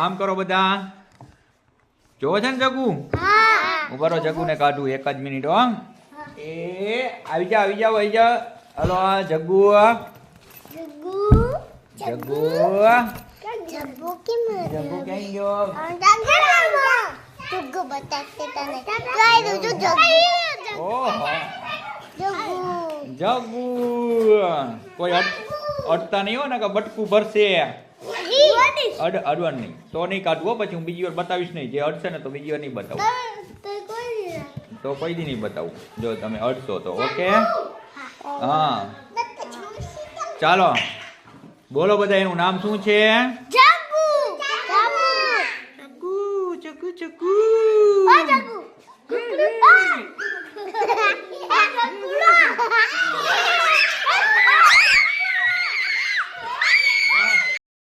આમ કરો બધા. જોવો છે ને જગુ? ઉભા રહો, જગુ ને કાઢું 1 જ મિનિટ. હો એ આવી જાઓ આવી જાઓ. હલો જગુ જગુ જગુ ક્યાં ગયો? ઓહો જગુ કોઈ અડતા નહીં હો ને કે બટકું ભરશે. અડવાનું નહીં તો નહીં કાઢવું. પછી હું બીજી વાર બતાવીશ નહીં. જે અડશે ને તો બીજી વાર નહીં બતાવું. તો કોઈ દી નહીં બતાવું જો તમે અડશો તો. ઓકે હા ચાલો બોલો બધા. એનું નામ શું છે?